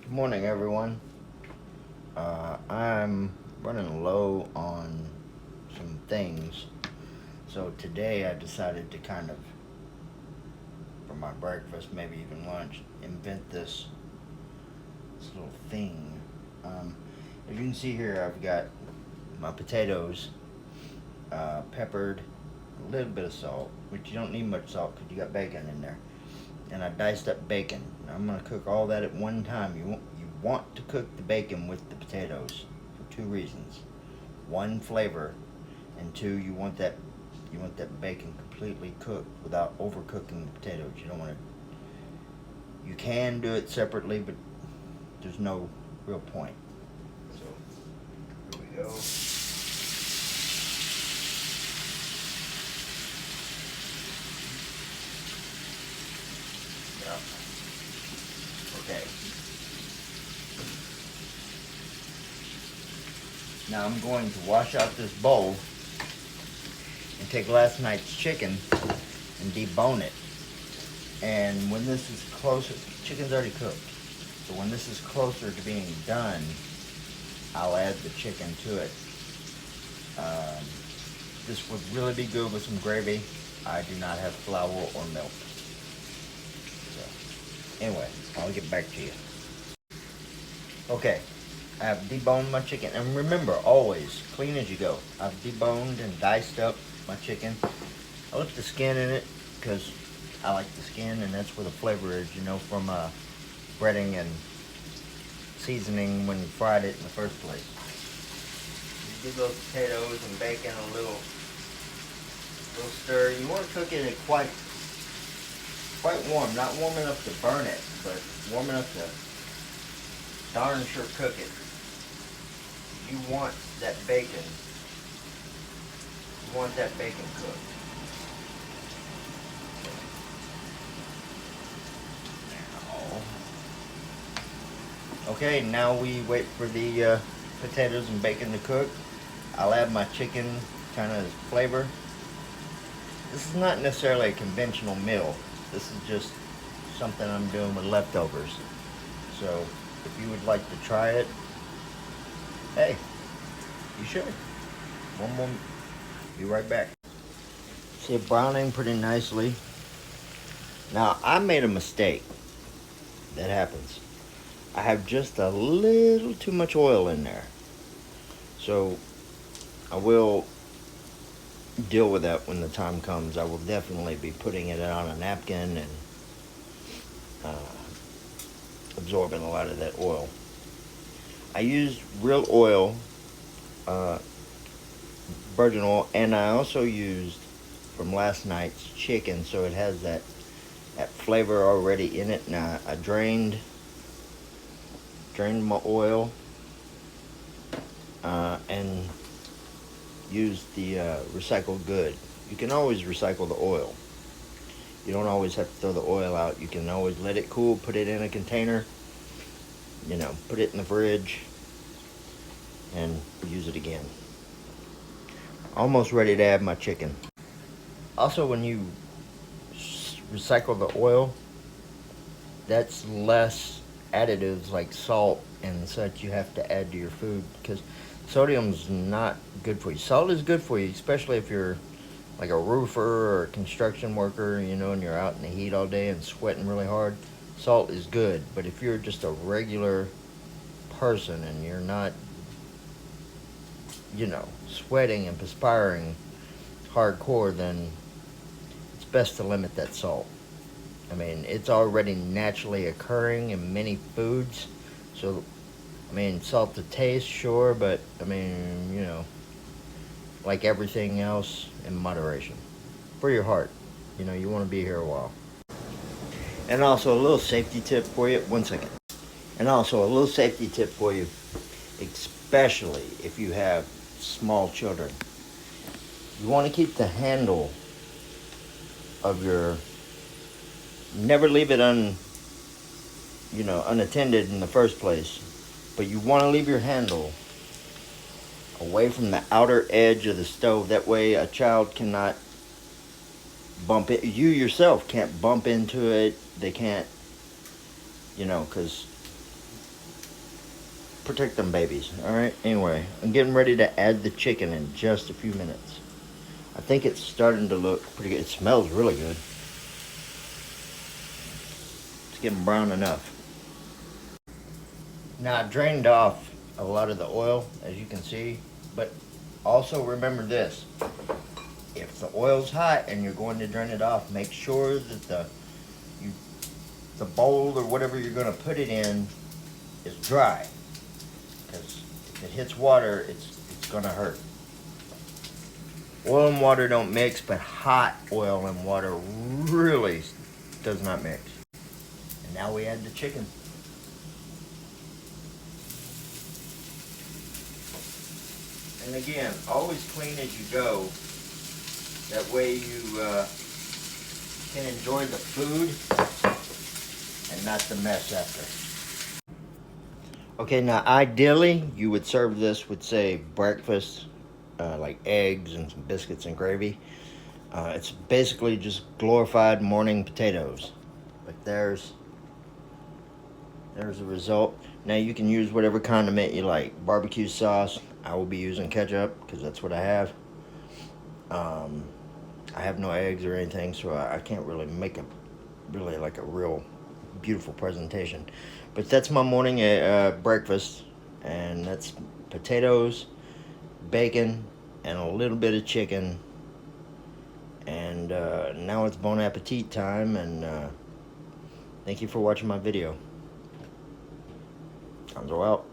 Good morning, everyone. I'm running low on some things, so today I decided to kind of, for my breakfast, maybe even lunch, invent this little thing. Um, as you can see here, I've got my potatoes peppered, a little bit of salt, which you don't need much salt because you got bacon in there, and I diced up bacon. Now I'm gonna cook all that at one time. You want to cook the bacon with the potatoes for two reasons. One, flavor, and two, you want that bacon completely cooked without overcooking the potatoes. You don't want to. You can do it separately, but there's no real point. So here we go. Yeah. Okay. Now I'm going to wash out this bowl and take last night's chicken and debone it. And when this is closer, chicken's already cooked. So when this is closer to being done, I'll add the chicken to it. Um, this would really be good with some gravy. I do not have flour or milk. So anyway, I'll get back to you. Okay, I have deboned my chicken. And remember, always clean as you go. I've deboned and diced up my chicken. I left the skin in it because I like the skin, and that's where the flavor is, from breading and seasoning when you fried it in the first place. You give those potatoes and bacon a little stir. You want to cook it at quite warm, not warm enough to burn it, but warm enough to darn sure cook it. You want that bacon. You want that bacon cooked. Okay, now we wait for the potatoes and bacon to cook. I'll add my chicken kind of as flavor. This is not necessarily a conventional meal. This is just something I'm doing with leftovers. So if you would like to try it, hey, you should. One more, be right back. See it browning pretty nicely. Now I made a mistake. That happens. I have just a little too much oil in there. So I will deal with that when the time comes. I will definitely be putting it on a napkin and uh, absorbing a lot of that oil. I used real oil, uh, virgin oil, and I also used from last night's chicken, so it has that flavor already in it. Now I drained my oil and used the recycled good. You can always recycle the oil. You don't always have to throw the oil out. You can always let it cool, put it in a container, put it in the fridge, and use it again. Almost ready to add my chicken. Also, when you recycle the oil, that's less additives like salt and such you have to add to your food, because sodium's not good for you. Salt is good for you, especially if you're like a roofer or a construction worker, and you're out in the heat all day and sweating really hard. Salt is good, but if you're just a regular person and you're not, sweating and perspiring hardcore, then it's best to limit that salt. I mean, it's already naturally occurring in many foods. So, salt to taste, sure, but, like everything else, in moderation. For your heart. You want to be here a while. And also, a little safety tip for you. One second. And also, a little safety tip for you, especially if you have small children. You want to keep the handle of your, never leave it unattended in the first place, but you want to leave your handle away from the outer edge of the stove. That way a child cannot bump it. You yourself can't bump into it. They can't, because protect them babies. Alright, anyway, I'm getting ready to add the chicken in just a few minutes. I think it's starting to look pretty good. It smells really good. It's getting brown enough. Now I drained off a lot of the oil, as you can see, but also remember this. If the oil's hot and you're going to drain it off, make sure that the bowl or whatever you're going to put it in is dry. Because if it hits water, it's going to hurt. Oil and water don't mix, but hot oil and water really does not mix. And now we add the chicken. And again, always clean as you go. That way you can enjoy the food and not the mess after. Okay, now ideally you would serve this with, say, breakfast, like eggs and some biscuits and gravy. It's basically just glorified morning potatoes. But there's the result. Now you can use whatever condiment you like. Barbecue sauce. I will be using ketchup because that's what I have. I have no eggs or anything, so I can't really make a real beautiful presentation. But that's my morning breakfast, and that's potatoes, bacon, and a little bit of chicken. And now it's bon appetit time, and thank you for watching my video. Gonzo out.